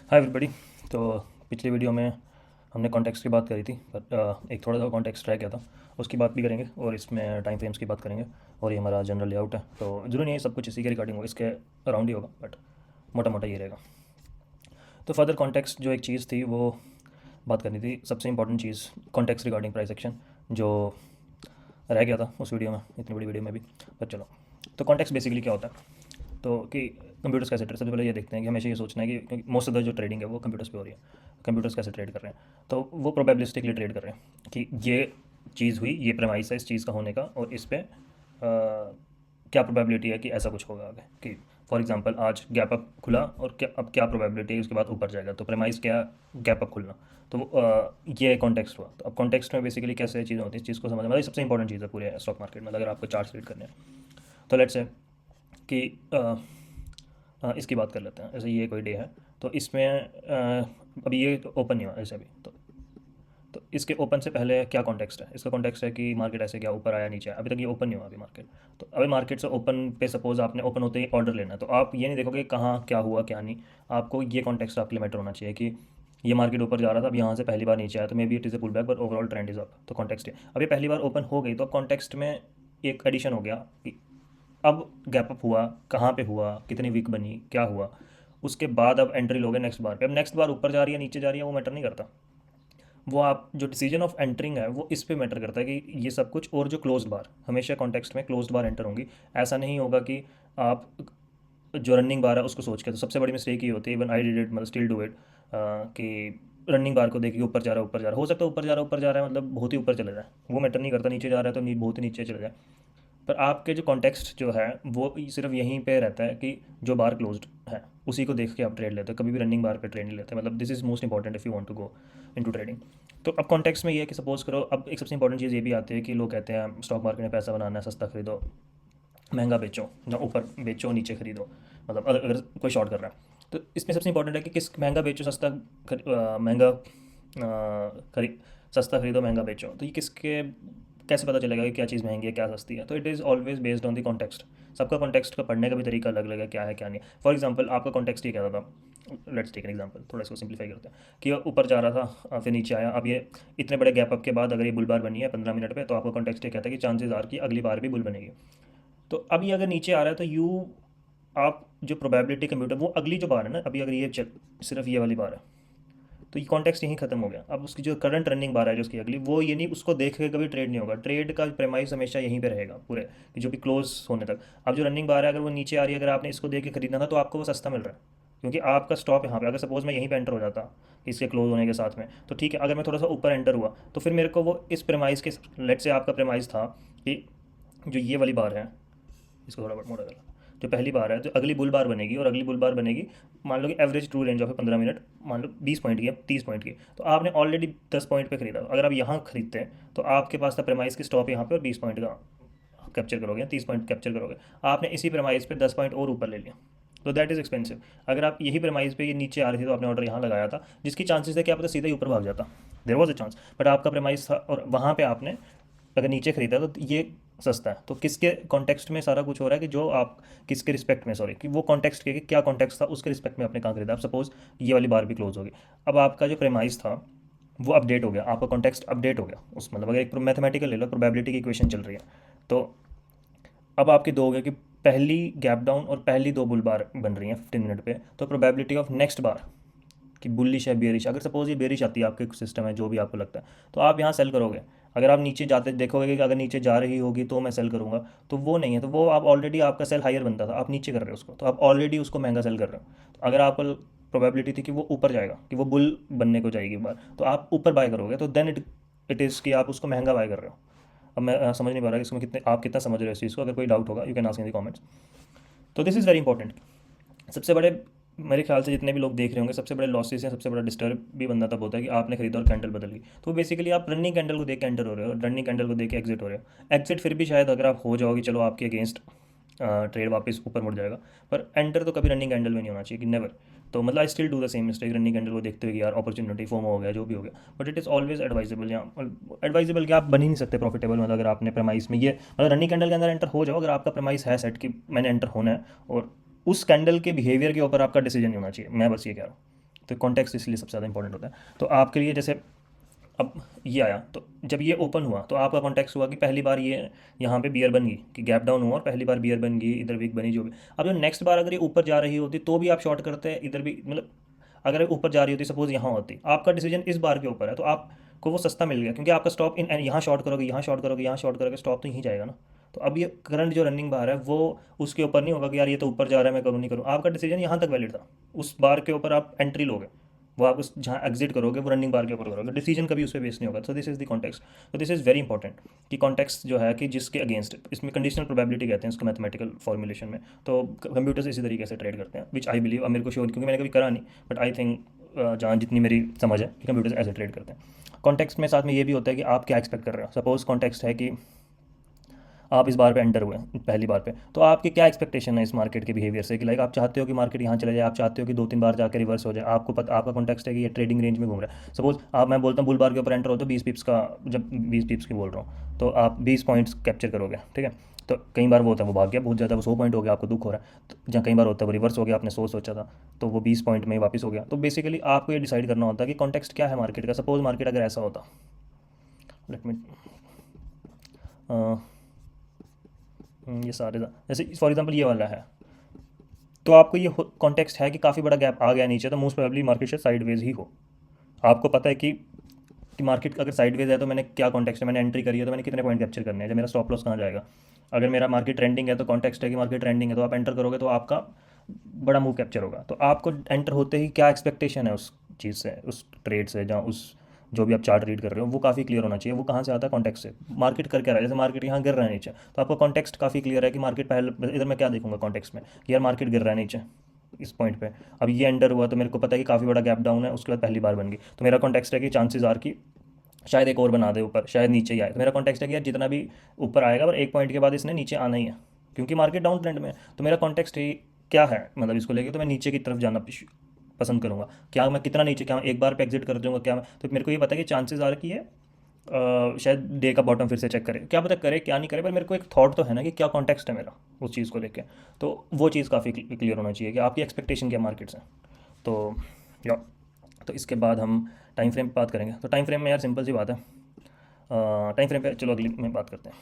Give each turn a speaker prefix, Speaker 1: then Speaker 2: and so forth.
Speaker 1: Hi everybody. तो पिछली video में हमने कॉन्टेक्स्ट की बात करी थी, पर एक थोड़ा सा कॉन्टेक्स्ट रह गया था, उसकी बात भी करेंगे और इसमें टाइम फ्रेम्स की बात करेंगे। और ये हमारा जनरल लेआउट है, तो जरूरी नहीं है सब कुछ इसी के रिगार्डिंग हो, इसके अराउंड ही होगा, बट मोटा मोटा ये रहेगा। तो फर्दर कॉन्टेक्स्ट जो एक चीज़ थी वो बात करनी थी, सबसे इंपॉर्टेंट चीज़ कॉन्टेक्स्ट रिगार्डिंग प्राइस एक्शन, जो रह गया था उस वीडियो में, इतनी बड़ी वीडियो में भी। पर चलो, तो कॉन्टेक्स्ट बेसिकली क्या होता है, तो कि कंप्यूटर्स कैसे ट्रेड, सबसे पहले ये देखते हैं कि हमेशा ये सोचना है कि क्योंकि मोस्ट ऑफ द जो ट्रेडिंग है वो कंप्यूटर्स पे हो रही है, कंप्यूटर्स कैसे ट्रेड कर रहे हैं, तो वो प्रोबेबिलिस्टिकली ट्रेड कर रहे हैं कि ये चीज़ हुई, ये प्रेमाइस है इस चीज़ का होने का, और इस पर क्या प्रोबेबिलिटी है कि ऐसा कुछ होगा आगे। कि फॉर एग्जांपल आज गैप अप खुला और क्या अब क्या प्रोबेबिलिटी है उसके बाद ऊपर जाएगा, तो प्रेमाइस क्या, गैप अप खुलना। तो ये कॉन्टेक्स्ट हुआ। तो अब कॉन्टेक्स्ट में बेसिकली कैसे चीज़ें होती है, इस चीज़ को समझना मतलब सबसे इंपॉर्टेंट चीज़ है पूरे स्टॉक मार्केट में, अगर आपको चार्ट्स रीड करने हैं। तो लेट्स से कि इसकी बात कर लेते हैं, जैसे ये कोई डे है, तो इसमें अभी ये तो ओपन नहीं हुआ ऐसे अभी, तो इसके ओपन से पहले क्या कॉन्टेक्स्ट है, इसका कॉन्टेक्स्ट है कि मार्केट ऐसे क्या ऊपर आया नीचे आया, अभी तक ये ओपन नहीं हुआ अभी मार्केट। तो अभी मार्केट से ओपन पे सपोज आपने ओपन होते ही ऑर्डर लेना है, तो आप ये नहीं देखोगे कहाँ क्या हुआ क्या नहीं, आपको ये कॉन्टेक्स्ट आपके लिए मैटर होना चाहिए कि ये मार्केट ऊपर जा रहा था, अब यहाँ से पहली बार नीचे आया, तो may be it is a pull back पर ओवरऑल ट्रेंड इज़ अप, तो कॉन्टेक्स्ट है अभी पहली बार ओपन हो गई, तो अब कॉन्टेक्स्ट में एक एडिशन हो गया कि अब गैप अप हुआ, कहाँ पे हुआ, कितनी वीक बनी, क्या हुआ, उसके बाद अब एंट्री लोगे नेक्स्ट बार पे। अब नेक्स्ट बार ऊपर जा रही है नीचे जा रही है वो मैटर नहीं करता, वो आप जो डिसीजन ऑफ एंटरिंग है वो इस पे मैटर करता है कि ये सब कुछ। और जो क्लोज्ड बार, हमेशा कॉन्टेक्स्ट में क्लोज्ड बार एंटर होंगी, ऐसा नहीं होगा कि आप जो रनिंग बार है उसको सोच के। तो सबसे बड़ी मिस्टेक ये होती है, इवन आई डिड इट, मतलब स्टिल डू इट, कि रनिंग बार को देखिए ऊपर जा रहा है ऊपर जा रहा है, हो सकता है ऊपर जा रहा है मतलब बहुत ही ऊपर चले जाए, वो मैटर नहीं करता, नीचे जा रहा है तो बहुत ही नीचे चले जाए। पर आपके जो कॉन्टेक्स्ट जो है वो सिर्फ यहीं पे रहता है कि जो बार क्लोज्ड है उसी को देख के आप ट्रेड लेते हो, कभी भी रनिंग बार पे ट्रेड नहीं लेते, मतलब this is most important if you want to go into trading. तो अब कॉन्टेक्स्ट में ये है कि सपोज करो, अब एक सबसे इंपॉर्टेंट चीज़ ये भी आती है कि लोग कहते हैं स्टॉक मार्केट में पैसा बनाना है, सस्ता खरीदो महंगा बेचो, ना ऊपर बेचो नीचे खरीदो, मतलब अगर कोई शॉर्ट कर रहा है। तो इसमें सबसे इंपॉर्टेंट है कि किस महंगा बेचो सस्ता महंगा खरीद, सस्ता खरीदो महंगा बेचो, तो ये किसके कैसे पता चलेगा कि क्या चीज़ महंगी है क्या सस्ती है। तो it is always based on the context, सबका कॉन्टेक्स्ट का पढ़ने का भी तरीका अलग अलग है, क्या है क्या नहीं। फॉर एग्जांपल आपका कॉन्टेक्स्ट ये कहता था, लेट्स टेक एन एग्जांपल, थोड़ा इसको सिंपलीफाई करते हैं, कि ऊपर जा रहा था फिर नीचे आया, अब ये इतने बड़े गैप अप के बाद अगर ये बुल बार बनी है 15 मिनट पे, तो आपका कॉन्टेक्स्ट ये कहता है कि चांसेस आर कि अगली बार भी बुल बनेगी। तो अब ये अगर नीचे आ रहा है तो आप जो प्रोबेबिलिटी कंप्यूटर वो अगली जो बार है ना, अभी अगर ये सिर्फ ये वाली बार है, तो ये कॉन्टेक्स्ट यहीं खत्म हो गया। अब उसकी जो करंट रनिंग बार है जो उसकी अगली, वो ये नहीं, उसको देख के कभी ट्रेड नहीं होगा, ट्रेड का प्रेमाइस हमेशा यहीं पे रहेगा पूरे, कि जो भी क्लोज होने तक। अब जो रनिंग बार है अगर वो नीचे आ रही है, अगर आपने इसको देख के खरीदना था तो आपको वो सस्ता मिल रहा है, क्योंकि आपका स्टॉप यहाँ पे, अगर सपोज मैं यहीं पे एंटर हो जाता इसके क्लोज होने के साथ में, तो ठीक है, अगर मैं थोड़ा सा ऊपर एंटर हुआ तो फिर मेरे को वो इस प्रेमाइस के, लेट से आपका प्रेमाइस था कि जो ये वाली बार है, इसको थोड़ा मोड़ा कर, जो पहली बार है तो अगली बुल बार बनेगी, और अगली बुल बार बनेगी, मान लो कि एवरेज ट्रू रेंज ऑफ है 15 मिनट, मान लो 20 पॉइंट की है 30 पॉइंट की, तो आपने ऑलरेडी 10 पॉइंट पे खरीदा, अगर आप यहाँ खरीदते हैं तो आपके पास था प्रेमाइस की स्टॉप यहाँ पे, और 20 पॉइंट का कैप्चर करोगे, 30 पॉइंट कैप्चर करोगे, आपने इसी प्रेमाइस पे 10 पॉइंट और ऊपर ले लिया, तो दैट इज़ एक्सपेंसिव। अगर आप यही प्रेमाइस पे ये नीचे आ रही थी तो आपने ऑर्डर यहाँ लगाया था, जिसकी चांसेस है कि आप तो सीधा ही ऊपर भाग जाता, there was a chance, but आपका प्रेमाइस था और वहाँ पे आपने अगर नीचे खरीदा तो ये सस्ता है। तो किसके कॉन्टेक्स्ट में सारा कुछ हो रहा है कि जो आप किसके रिस्पेक्ट में, सॉरी, कि वो कॉन्टेक्स्ट के कि क्या कॉन्टेक्स्ट था उसके रिस्पेक्ट में आपने कहाँ खरीदा। आप सपोज ये वाली बार भी क्लोज हो गई, अब आपका जो प्रेमाइस था वो अपडेट हो गया, आपका कॉन्टेक्स्ट अपडेट हो गया उस, मतलब अगर एक मैथमेटिकल ले लो, प्रोबेबिलिटी की इक्वेशन चल रही है, तो अब आपके दो हो गए कि पहली गैप डाउन और पहली दो बुल बार बन रही हैं 15 मिनट पे, तो प्रोबेबिलिटी ऑफ नेक्स्ट बार कि बुलिश है बेरिश, अगर सपोज ये बेरिश आती है, आपके सिस्टम है जो भी आपको लगता है, तो आप यहाँ सेल करोगे। अगर आप नीचे जाते देखोगे कि अगर नीचे जा रही होगी तो मैं सेल करूँगा, तो वो नहीं है, तो वो आप ऑलरेडी आपका सेल हायर बनता था, आप नीचे कर रहे हो उसको, तो आप ऑलरेडी उसको महंगा सेल कर रहे हो। तो अगर आपको प्रोबेबिलिटी थी कि वो ऊपर जाएगा, कि वो बुल बनने को जाएगी बार, तो आप ऊपर बाय करोगे, तो देन इट इज़ कि आप उसको महंगा बाय कर रहे हो। अब मैं समझ नहीं पा रहा कि इसमें कितने आप कितना समझ रहे हो इस चीज़ को, अगर कोई डाउट होगा you can ask in the comments. तो दिस इज़ वेरी इंपॉर्टेंट। सबसे बड़े, मेरे ख्याल से जितने भी लोग देख रहे होंगे, सबसे बड़े लॉसेस हैं, सबसे बड़ा डिस्टर्ब भी बंदा तब होता है कि आपने खरीदा और कैंडल बदल गई। तो बेसिकली आप रनिंग कैंडल को देख के एंटर हो रहे हो, रनिंग कैंडल को देख के एग्जिट हो रहे हो। एग्जिट फिर भी शायद अगर आप हो जाओगे, चलो आपके अगेंस्ट ट्रेड वापस ऊपर मुड़ जाएगा, पर एंटर तो कभी रनिंग कैंडल में नहीं होना चाहिए, कि नेवर। तो मतलब I still do the same mistake, running candle को देखते हुए कि यार अपॉर्चुनिटी फोमो हो गया जो भी हो गया, but it is always advisable, या एडवाइजेबल कि आप बन ही नहीं सकते प्रॉफिटेबल, मतलब अगर आपने प्रेमाइस में ये, मतलब रनिंग कैंडल के अंदर एंटर हो जाओ, अगर आपका प्रेमाइस है सेट कि मैंने एंटर होना है, और उस कैंडल के बिहेवियर के ऊपर आपका डिसीजन नहीं होना चाहिए, मैं बस ये कह रहा हूँ। तो कॉन्टेक्स्ट इसलिए सबसे ज़्यादा इंपॉर्टेंट होता है। तो आपके लिए जैसे अब ये आया, तो जब ये ओपन हुआ तो आपका कॉन्टेक्स्ट हुआ कि पहली बार ये यहाँ पे बियर बन गई, कि गैप डाउन हुआ और पहली बार बियर बन गई, इधर वीक बनी जो भी। अब जो नेक्स्ट बार अगर ये ऊपर जा रही होती तो भी आप शॉर्ट करते हैं इधर भी, मतलब अगर ऊपर जा रही होती, सपोज यहाँ होती, आपका डिसीजन इस बार के ऊपर है, तो आपको वो सस्ता मिल गया, क्योंकि आपका स्टॉप इन यहाँ शॉर्ट करोगे, यहाँ शॉर्ट करोगे, यहाँ शॉर्ट करोगे, स्टॉप तो यहीं जाएगा ना। तो अब ये करंट जो रनिंग बार है वो उसके ऊपर नहीं होगा कि यार ये तो ऊपर जा रहा है मैं करूँ नहीं करूँ, आपका डिसीजन यहाँ तक वैलिड था, उस बार के ऊपर आप एंट्री लोगे, वो आप उस जहाँ एग्जिट करोगे वो रनिंग बार के ऊपर करोगे, डिसीजन कभी उस पर बेस नहीं होगा। So this is the context. तो दिस इज़ वेरी इंपॉर्टेंट कि कॉन्टेक्स्ट जो है कि जिसके अगेंस्ट, इसमें कंडीशनल प्रोबेबिलिटी कहते हैं इसको मैथमेटिकल फॉर्मुलेशन में। तो कंप्यूटर्स इसी तरीके से ट्रेड करते हैं, विच आई बिलीव, अब मेरे को श्योर क्योंकि मैंने कभी करा नहीं, बट आई थिंक जहाँ जितनी मेरी समझ है कि कंप्यूटर्स ऐसे ट्रेड करते हैं। कॉन्टेक्स्ट में साथ में ये भी होता है कि आप क्या एक्सपेक्ट कर रहे हो। सपोज कॉन्टेक्स्ट है कि आप इस बार पे एंटर हुए पहली बार पे, तो आपकी क्या एक्सपेक्टेशन है इस मार्केट के बिहेवियर से, कि लाइक आप चाहते हो कि मार्केट यहाँ चले जाए, आप चाहते हो कि 2-3 बार जाकर रिवर्स हो जाए, आपको पता, आपका कॉन्टेक्स्ट है कि ये ट्रेडिंग रेंज में घूम रहा है। सपोज आप, मैं बोलता हूँ बुल बार के ऊपर एंटर हो तो 20 पिप्स का, जब 20 पिप्स की बोल रहा हूँ तो आप 20 पॉइंट्स कैप्चर करोगे, ठीक है। तो कई बार वो होता है वो भाग गया बहुत ज़्यादा, वो 100 पॉइंट हो गया, आपको दुख हो रहा है। तो जहाँ कई बार होता है वो रिवर्स हो गया, आपने 100 सोचा था तो वो 20 पॉइंट में वापस हो गया। तो बेसिकली आपको ये डिसाइड करना होता है कि कॉन्टेक्स्ट क्या है मार्केट का। सपोज मार्केट अगर ऐसा होता, लेट मी ये सारे जैसे फॉर एग्जांपल ये वाला है, तो आपको ये कॉन्टेक्स्ट है कि काफ़ी बड़ा गैप आ गया नीचे, तो मोस्ट प्रोबेबली मार्केट शायद साइडवेज ही हो। आपको पता है कि मार्केट अगर साइडवेज है तो मैंने क्या कॉन्टेक्स्ट है, मैंने एंट्री करी है तो मैंने कितने पॉइंट कैप्चर करने हैं, जब मेरा स्टॉप लॉस कहाँ जाएगा। अगर मेरा मार्केट ट्रेंडिंग है तो कॉन्टेक्स्ट है कि मार्केट ट्रेंडिंग है, तो आप एंटर करोगे तो आपका बड़ा मूव कैप्चर होगा। तो आपको एंटर होते ही क्या एक्सपेक्टेशन है उस चीज़ से, उस ट्रेड से, जहाँ उस जो भी आप चार्ट रीड कर रहे हो वो काफ़ी क्लियर होना चाहिए। वो कहाँ से आता है, कॉन्टेक्स्ट से। मार्केट कर क्या रहा है, जैसे मार्केट यहाँ गिर रहा है नीचे, तो आपका कॉन्टेक्स्ट काफ़ी क्लियर है कि मार्केट पहले, इधर मैं क्या देखूंगा कॉन्टेक्स्ट में कि यार मार्केट गिर रहा है नीचे इस पॉइंट पे, अब ये एंटर हुआ तो मेरे को पता है कि काफ़ी बड़ा गैप डाउन है, उसके बाद पहली बार बन गई, तो मेरा कॉन्टेक्स्ट है कि चांसेस आर की शायद एक और बना दे ऊपर, शायद नीचे ही आए। तो मेरा कॉन्टेक्स्ट है कि यार जितना भी ऊपर आएगा पर एक पॉइंट के बाद इसने नीचे आना ही है, क्योंकि मार्केट डाउन ट्रेंड में है। तो मेरा कॉन्टेक्स्ट ही क्या है, मतलब इसको लेके तो मैं नीचे की तरफ जाना पसंद करूँगा। क्या मैं कितना नीचे, क्या मैं एक बार पे एग्जिट कर दूँगा, क्या मैं, तो मेरे को ये पता है कि चांसेस आ रही है शायद डे का बॉटम फिर से चेक करे, क्या पता करे क्या नहीं करे, पर मेरे को एक थॉट तो है ना कि क्या कॉन्टेक्स्ट है मेरा उस चीज़ को लेके। तो वो चीज़ काफ़ी क्लियर होना चाहिए कि आपकी एक्सपेक्टेशन क्या मार्केट से। तो या तो इसके बाद हम टाइम फ्रेम पे बात करेंगे। तो टाइम फ्रेम में यार सिंपल सी बात है, टाइम फ्रेम पे चलो अगली में बात करते हैं।